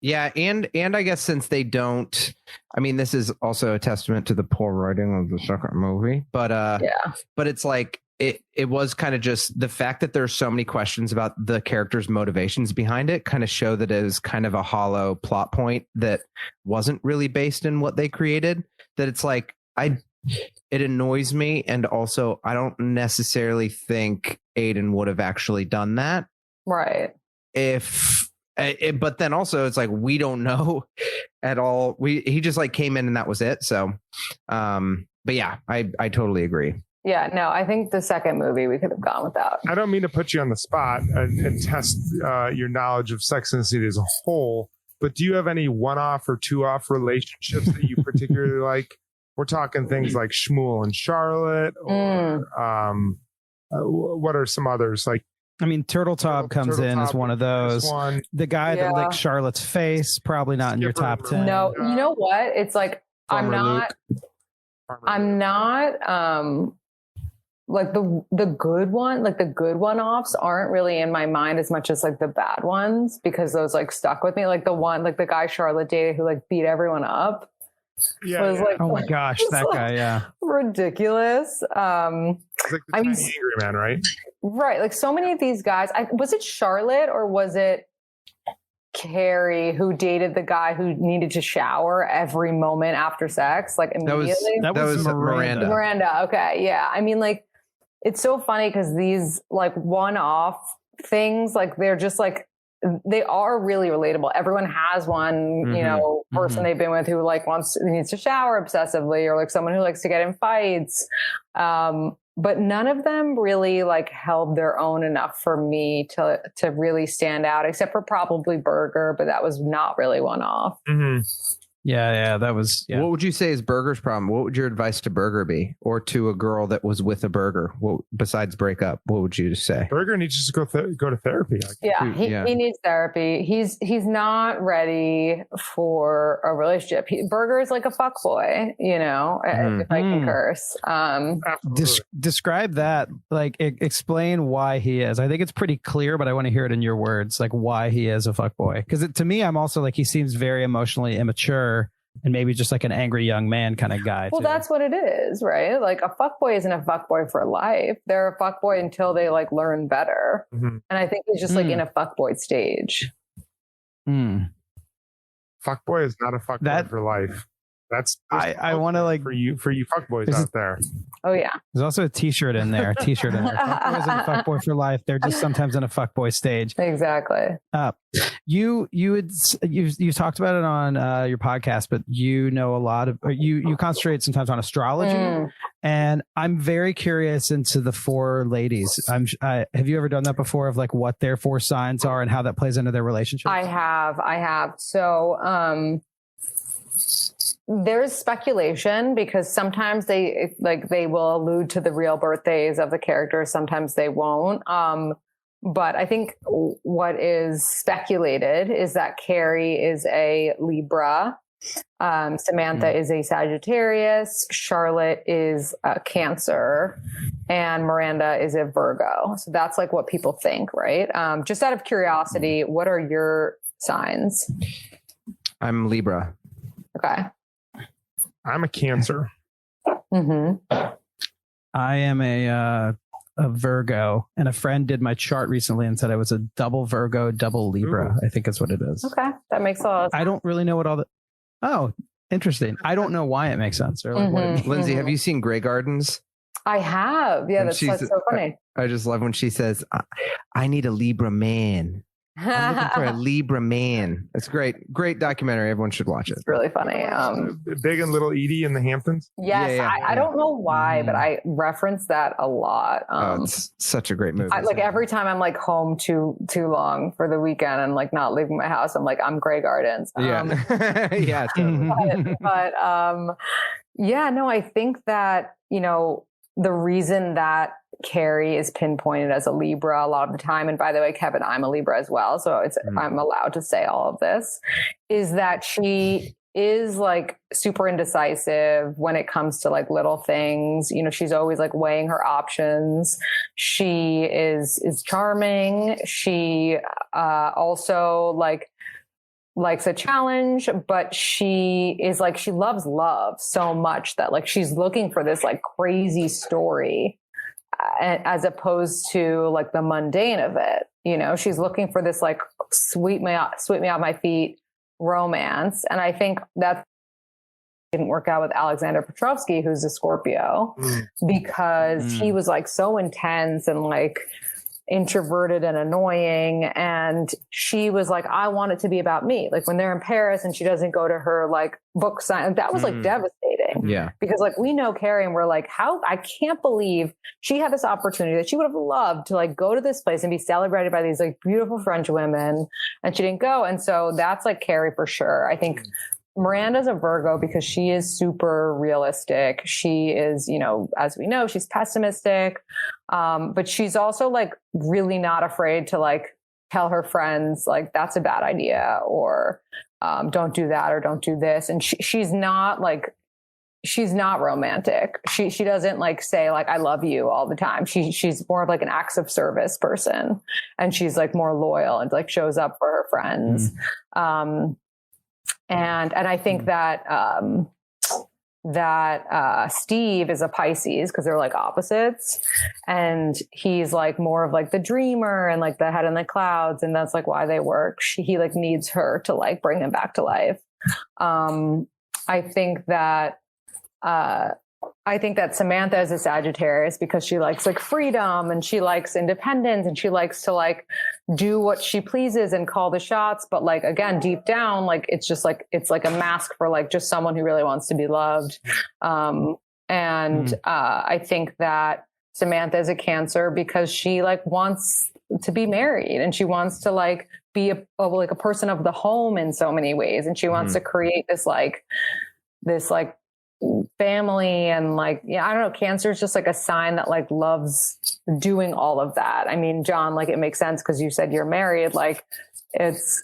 And I guess since they don't, I mean, this is also a testament to the poor writing of the second movie, but it's like, it was kind of just the fact that there's so many questions about the character's motivations behind it kind of show that it is kind of a hollow plot point that wasn't really based in what they created, that it's like, it annoys me. And also I don't necessarily think Aidan would have actually done that. Right. But then also it's like, we don't know at all. He just like came in and that was it. So, but yeah, I totally agree. Yeah, no, I think the second movie we could have gone without. I don't mean to put you on the spot and test your knowledge of Sex and the City as a whole, but do you have any one-off or two-off relationships that you particularly like? We're talking things like Shmuel and Charlotte, or what are some others? Like, I mean, Turtle Top comes Turtle in as Top one of those. one. The guy that licked Charlotte's face, probably not in your Skipper top and 10. No, you know what? It's like Farmer I'm not like the good one, like the good one-offs aren't really in my mind as much as like the bad ones, because those like stuck with me. Like the one, like the guy Charlotte dated who like beat everyone up. Yeah, Was like, Oh my gosh, that guy, yeah. ridiculous. It's like the I mean, tiny angry man, right? right. Like so many of these guys, was it Charlotte or was it Carrie who dated the guy who needed to shower every moment after sex, like immediately? That was Miranda. Miranda. Okay. Yeah. I mean, like, it's so funny because these like one-off things, like they're just like, they are really relatable. Everyone has one, you know, person they've been with who like needs to shower obsessively, or like someone who likes to get in fights. But none of them really like held their own enough for me to really stand out, except for probably Burger, but that was not really one-off. Yeah, that was. Yeah. What would you say is Burger's problem? What would your advice to Burger be, or to a girl that was with a Burger? What, besides break up, what would you say? Burger needs to go to therapy. He needs therapy. He's not ready for a relationship. Burger is like a fuckboy, you know, if I can curse. Describe that. Like, explain why he is. I think it's pretty clear, but I want to hear it in your words, like why he is a fuckboy. Because to me, I'm also like, he seems very emotionally immature. And maybe just like an angry young man kind of guy. Well, that's what it is, right? Like a fuckboy isn't a fuckboy for life. They're a fuckboy until they like learn better. And I think he's just like in a fuckboy stage. Fuckboy is not a fuckboy for life. That's I want to like for you fuckboys out there. Oh yeah. There's also a t-shirt in there. Fuckboy isn't a fuckboy for life. They're just sometimes in a fuckboy stage. Exactly. You talked about it on your podcast, but you know a lot of you concentrate sometimes on astrology, and I'm very curious into the four ladies. Have you ever done that before, of like what their four signs are and how that plays into their relationship? I have. So there's speculation, because sometimes they will allude to the real birthdays of the characters, sometimes they won't. But I think what is speculated is that Carrie is a Libra, Samantha is a Sagittarius, Charlotte is a Cancer, and Miranda is a Virgo. So that's like what people think, right? Just out of curiosity, what are your signs? I'm Libra. Okay. I'm a Cancer. I am a Virgo, and a friend did my chart recently and said I was a double Virgo, double Libra. I think is what it is. Okay, that makes a lot of sense. I don't really know what all the. Oh, interesting. I don't know why it makes sense. Or like what it means. Lindsay, have you seen Grey Gardens? I have. Yeah, that's so funny. I just love when she says, I need a Libra man. I'm looking for a Libra man. It's great. Great documentary. Everyone should watch it. It's really funny. Big and Little Edie in the Hamptons. Yes. I don't know why, but I reference that a lot. It's such a great movie. Like every time I'm like home too long for the weekend and like not leaving my house, I'm like, I'm Grey Gardens. Yeah. Totally. but yeah, no, I think that, you know, the reason that Carrie is pinpointed as a Libra a lot of the time, and by the way, Kevin, I'm a Libra as well, so I'm allowed to say all of this, is that she is like super indecisive when it comes to like little things. You know, she's always like weighing her options. She is charming. She also likes a challenge, but she is like, she loves love so much that like she's looking for this like crazy story, as opposed to like the mundane of it. You know, she's looking for this like sweep me off my feet romance. And I think that didn't work out with Alexander Petrovsky, who's a Scorpio, because he was like so intense and like introverted and annoying, and she was like, I want it to be about me. Like when they're in Paris and she doesn't go to her like book sign, that was like devastating. Yeah, because like we know Carrie and we're like, how, I can't believe she had this opportunity that she would have loved to like go to this place and be celebrated by these like beautiful French women, and she didn't go. And so that's like Carrie for sure. I think Miranda's a Virgo because she is super realistic. She is, you know, as we know, she's pessimistic. But she's also like really not afraid to like tell her friends like that's a bad idea, or don't do that, or don't do this. And she's not romantic. She doesn't like say like I love you all the time. She's more of like an acts of service person, and she's like more loyal and like shows up for her friends. And I think that Steve is a Pisces because they're like opposites, and he's like more of like the dreamer and like the head in the clouds, and that's like why they work. He like needs her to like bring him back to life. I think that Samantha is a Sagittarius because she likes like freedom, and she likes independence, and she likes to like do what she pleases and call the shots. But like, again, deep down, like, it's just like, it's like a mask for like just someone who really wants to be loved. I think that Samantha is a Cancer because she like wants to be married, and she wants to like be a person of the home in so many ways. And she wants to create this family, and like, yeah, I don't know. Cancer is just like a sign that like loves doing all of that. I mean, Jon, like it makes sense because you said you're married. Like it's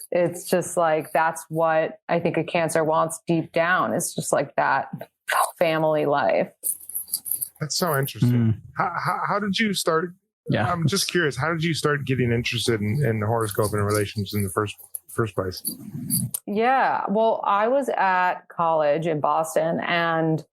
just like, that's what I think a Cancer wants deep down. It's just like that family life. That's so interesting. How did you start? Yeah. I'm just curious. How did you start getting interested in the horoscope and relations in the first place? Yeah. Well, I was at college in Boston, and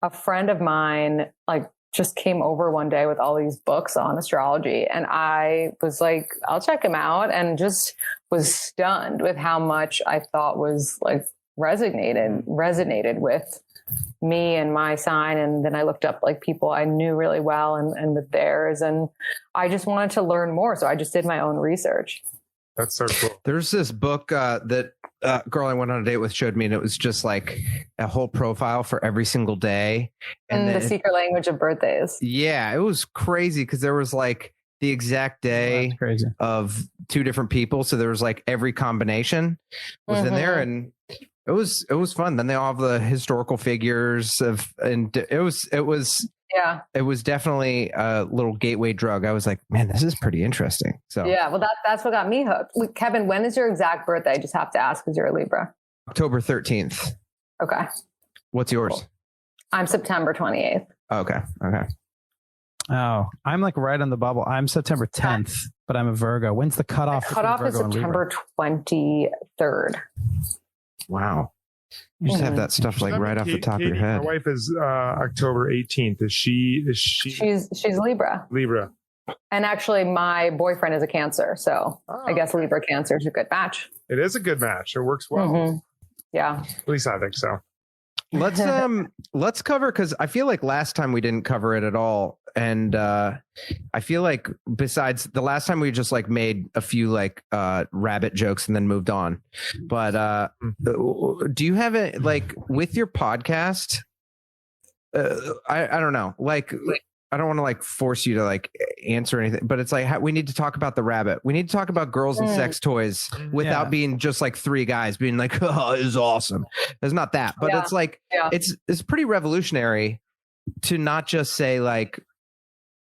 a friend of mine like just came over one day with all these books on astrology. And I was like, I'll check them out, and just was stunned with how much I thought was like resonated with me and my sign. And then I looked up like people I knew really well and with theirs. And I just wanted to learn more. So I just did my own research. That's so cool. There's this book that girl I went on a date with showed me, and it was just like a whole profile for every single day. And the secret language of birthdays. Yeah, it was crazy because there was like the exact day of two different people. So there was like every combination was in there, and it was fun. Then they all have the historical figures and it was definitely a little gateway drug. I was like, man, this is pretty interesting. So yeah, well, that's what got me hooked. Kevin, when is your exact birthday? I just have to ask because you're a Libra. October 13th. Okay. What's yours? Cool. I'm September 28th. Okay. Oh, I'm like right on the bubble. I'm September 10th, but I'm a Virgo. When's the cutoff? The cutoff is September 23rd. Wow. You just have that stuff like right off the top of your head. My wife is October 18th. Is she? She's Libra. Libra. And actually, my boyfriend is a Cancer, so I guess Libra Cancer is a good match. It is a good match. It works well. Yeah. At least I think so. Let's cover, because I feel like last time we didn't cover it at all, and I feel like besides the last time we just like made a few like rabbit jokes and then moved on. But do you have it like with your podcast? I don't know, like I don't want to like force you to like answer anything, but it's like we need to talk about the rabbit. We need to talk about girls and sex toys without being just like three guys being like, oh, it is awesome. It's not that, but it's like it's pretty revolutionary to not just say like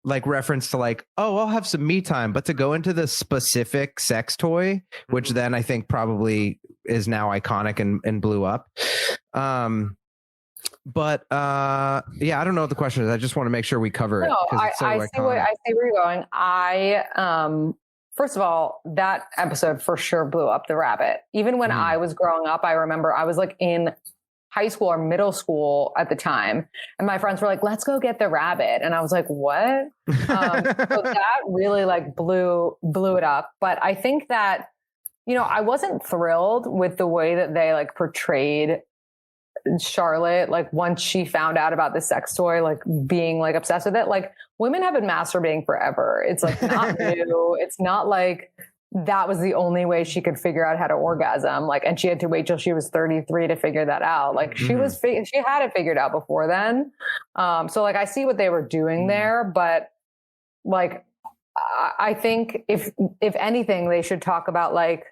reference to like, oh, I'll have some me time, but to go into the specific sex toy, which then I think probably is now iconic and blew up. But yeah, I don't know what the question is. I just want to make sure we cover it. No, I see where you're going. First of all, that episode for sure blew up the rabbit. Even when I was growing up, I remember I was like in high school or middle school at the time, and my friends were like, let's go get the rabbit. And I was like, what? So that really like blew it up. But I think that, you know, I wasn't thrilled with the way that they like portrayed Charlotte, like once she found out about the sex toy, like being like obsessed with it. Like women have been masturbating forever. It's like not new. It's not like that was the only way she could figure out how to orgasm. Like, and she had to wait till she was 33 to figure that out. Like she had it figured out before then. So like I see what they were doing there, but like I think if anything, they should talk about like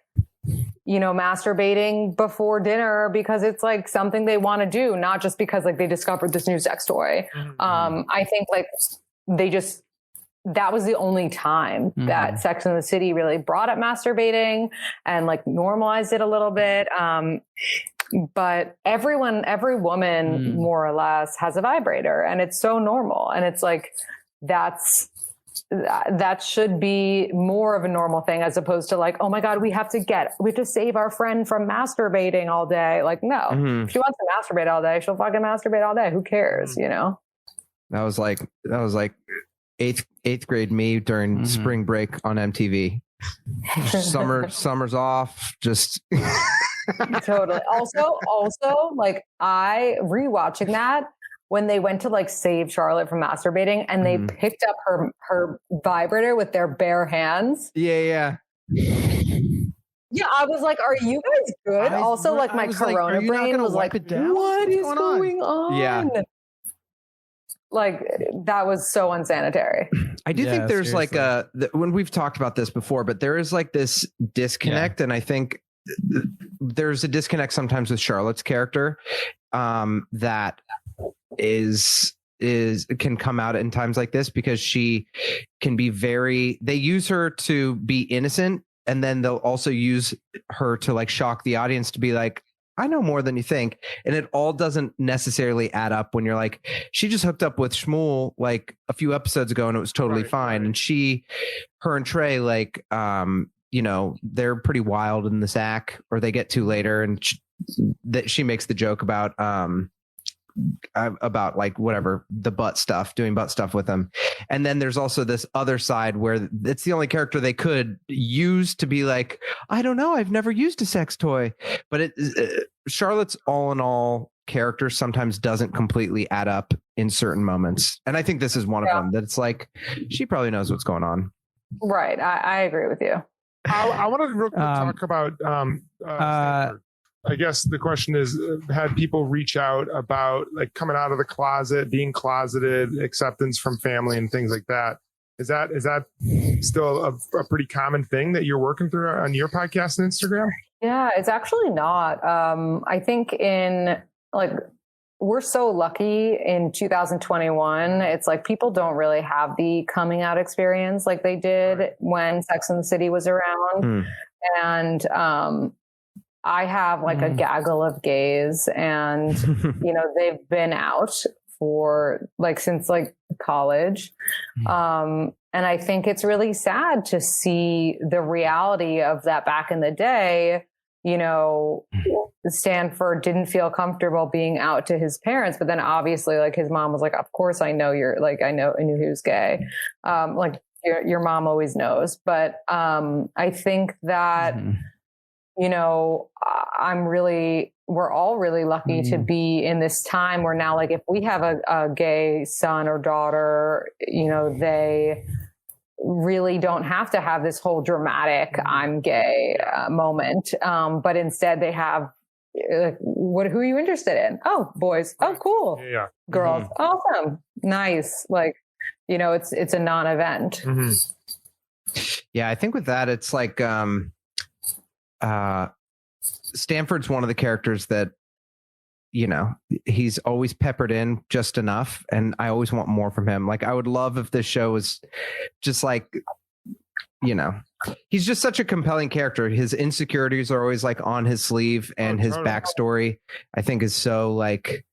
masturbating before dinner because it's like something they want to do, not just because like they discovered this new sex toy. I think like that was the only time that Sex and the City really brought up masturbating and like normalized it a little bit. But every woman more or less has a vibrator, and it's so normal. And it's like, that should be more of a normal thing as opposed to like, oh my God, we have to save our friend from masturbating all day. Like, no, if she wants to masturbate all day, she'll fucking masturbate all day. Who cares? That was like eighth grade me during spring break on MTV. Summer's off. Just totally. Also, like I rewatching that when they went to like save Charlotte from masturbating and they picked up her vibrator with their bare hands. Yeah. Yeah, I was like, "Are you guys good?" Also, like my Corona brain was like, "What is going on?" Yeah. Like that was so unsanitary. I do think there's seriously. Like when we've talked about this before, but there is like this disconnect, and I think there's a disconnect sometimes with Charlotte's character that can come out in times like this because she can be they use her to be innocent, and then they'll also use her to like shock the audience to be like, I know more than you think. And it all doesn't necessarily add up when you're like, she just hooked up with Shmuel like a few episodes ago and it was totally fine. And her and Trey, like, they're pretty wild in the sack, or they get to later. And she makes the joke about like whatever, the butt stuff, doing butt stuff with them. And then there's also this other side where it's the only character they could use to be like, I don't know, I've never used a sex toy. But Charlotte's all in all character sometimes doesn't completely add up in certain moments. And I think this is one of them, that it's like, she probably knows what's going on. Right. I agree with you. I want to real quick talk about I guess the question is, had people reach out about like coming out of the closet, being closeted, acceptance from family and things like that? Is that still a pretty common thing that you're working through on your podcast and Instagram? Yeah, it's actually not. I think we're so lucky in 2021. It's like people don't really have the coming out experience like they did when Sex and the City was around. And, I have like a gaggle of gays and, they've been out for like, since like college. And I think it's really sad to see the reality of that back in the day. Stanford didn't feel comfortable being out to his parents, but then obviously like his mom was like, of course I know you're like, I knew he was gay. Like your mom always knows. But, I think that, we're all really lucky to be in this time where now, like, if we have a gay son or daughter, they really don't have to have this whole dramatic I'm gay moment. But instead they have, who are you interested in? Oh, boys. Oh, cool. Yeah. Girls. Awesome. Nice. Like, it's a non-event. Yeah. I think with that, it's like, Stanford's one of the characters that, he's always peppered in just enough. And I always want more from him. Like, I would love if this show was just like, he's just such a compelling character. His insecurities are always like on his sleeve, and his backstory, I think, is so like,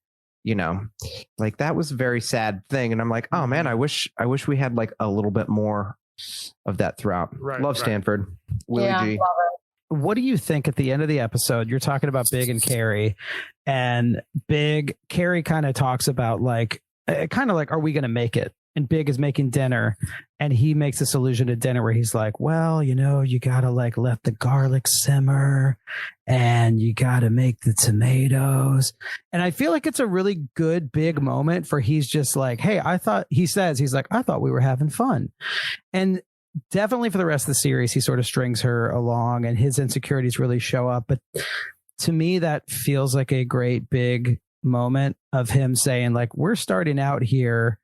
like that was a very sad thing. And I'm like, oh man, I wish we had like a little bit more of that throughout. Love Stanford. Willie G. Love it. What do you think at the end of the episode? You're talking about Big and Carrie, and Carrie kind of talks about like, are we going to make it? And Big is making dinner, and he makes this allusion to dinner where he's like, well, you got to like let the garlic simmer, and you got to make the tomatoes. And I feel like it's a really good big moment for he's just like, hey, I thought we were having fun. And definitely for the rest of the series, he sort of strings her along and his insecurities really show up. But to me, that feels like a great big moment of him saying like, we're starting out here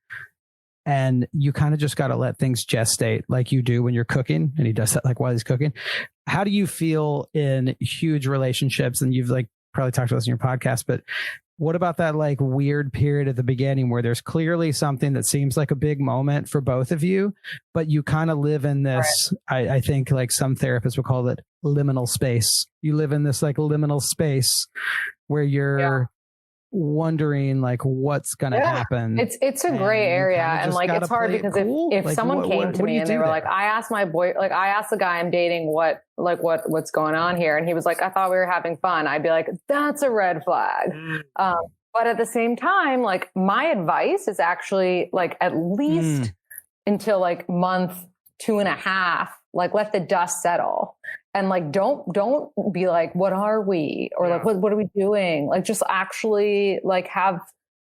and you kind of just got to let things gestate like you do when you're cooking. And he does that like while he's cooking. How do you feel in huge relationships? And you've like probably talked about this in your podcast, but what about that like weird period at the beginning where there's clearly something that seems like a big moment for both of you, but you kind of live in this, I think like some therapists would call it liminal space. You live in this like liminal space where you're wondering like what's going to happen. It's a gray area. And like, it's hard because if like, someone came to me and they were like, I asked the guy I'm dating what's going on here. And he was like, I thought we were having fun. I'd be like, that's a red flag. But at the same time, like my advice is actually like at least until like month 2.5, like let the dust settle. And like, don't be like, what are we? Or like, what are we doing? Like, just actually like have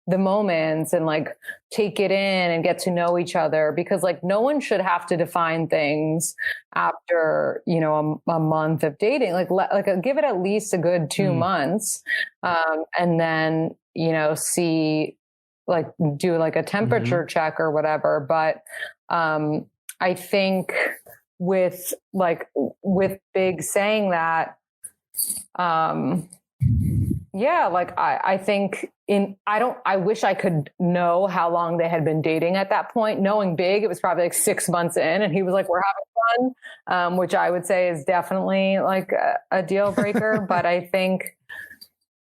the moments and like take it in and get to know each other, because like no one should have to define things after, you know, a month of dating, give it at least a good 2 months. And then, you know, see, like do like a temperature check or whatever. But, I think with Big saying that, I think I wish I could know how long they had been dating at that point. Knowing Big, it was probably like 6 months in and he was like, we're having fun, which I would say is definitely like a deal breaker. But I think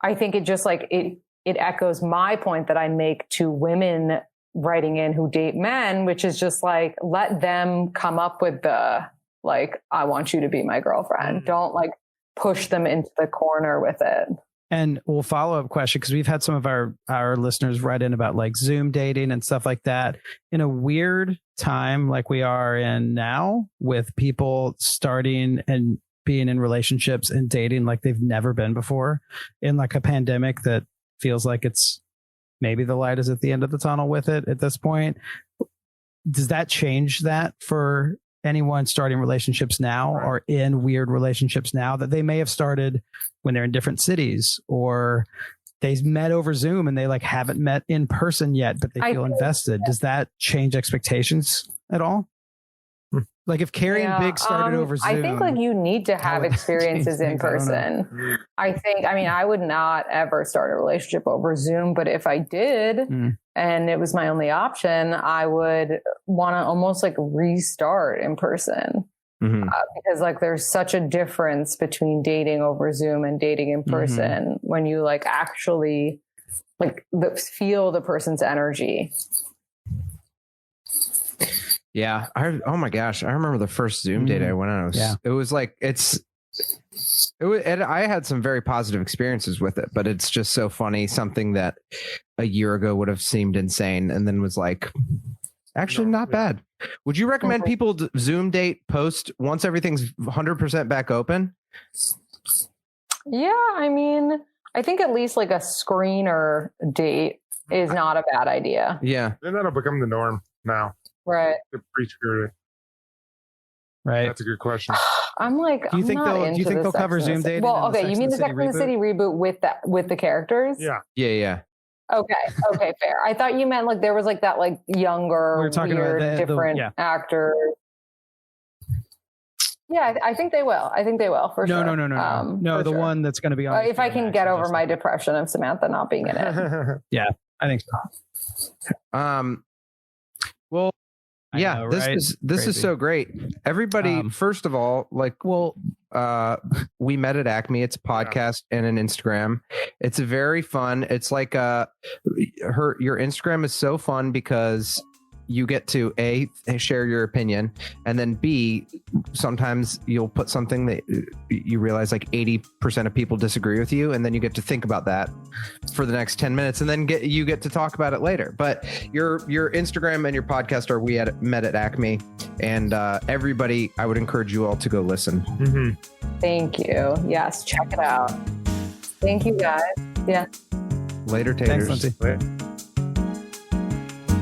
it just like, it echoes my point that I make to women writing in who date men, which is just like, let them come up with the, like, I want you to be my girlfriend. Don't like push them into the corner with it. And we'll follow up question, because we've had some of our listeners write in about like Zoom dating and stuff like that in a weird time like we are in now, with people starting and being in relationships and dating like they've never been before, in like a pandemic that feels like it's maybe the light is at the end of the tunnel with it at this point. Does that change that for anyone starting relationships now or in weird relationships now that they may have started when they're in different cities, or they met over Zoom and they like haven't met in person yet, but they feel invested? Does that change expectations at all? Like if Carrie and Big started over Zoom, I think like you need to have experiences in person. I would not ever start a relationship over Zoom, but if I did and it was my only option, I would want to almost like restart in person. Because like there's such a difference between dating over Zoom and dating in person when you like actually like feel the person's energy. Yeah. Oh my gosh. I remember the first Zoom date I went on. It was like, and I had some very positive experiences with it, but it's just so funny. Something that a year ago would have seemed insane and then was like, actually not bad. Would you recommend people Zoom date post once everything's 100% back open? Yeah. I mean, I think at least like a screener date is not a bad idea. Yeah. Then that'll become the norm now. Right. Pre-security. Right. That's a good question. I'm like, do you think they'll cover Zoom dating? Well, okay. You mean the Sex and the City reboot with the characters? Yeah. Yeah. Okay, fair. I thought you meant like there was like that like younger, we were talking weird, about different actors. Yeah, I think they will. For sure. No, the one that's going to be on. If I can get over my depression of Samantha not being in it. Yeah, I think so. Well, yeah, this is so great. Everybody, first of all, We Met at Acme. It's a podcast and an Instagram. It's very fun. It's like your Instagram is so fun because you get to A, share your opinion, and then B, sometimes you'll put something that you realize like 80% of people disagree with you, and then you get to think about that for the next 10 minutes, and then you get to talk about it later. But your Instagram and your podcast are We Met at Acme, and everybody, I would encourage you all to go listen. Thank you. Yes, check it out. Thank you, guys. Yeah. Later, taters. Thanks, Lindsay.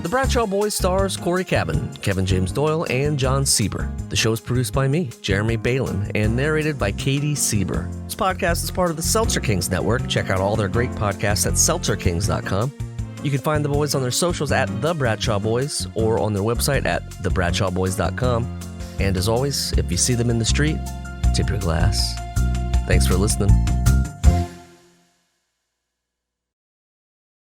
The Bradshaw Boys stars Cory Cavin, Kevin James Doyle, and Jon Sieber. The show is produced by me, Jeremy Balon, and narrated by Katie Sieber. This podcast is part of the Seltzer Kings Network. Check out all their great podcasts at seltzerkings.com. You can find the boys on their socials at The Bradshaw Boys or on their website at thebradshawboys.com. And as always, if you see them in the street, tip your glass. Thanks for listening.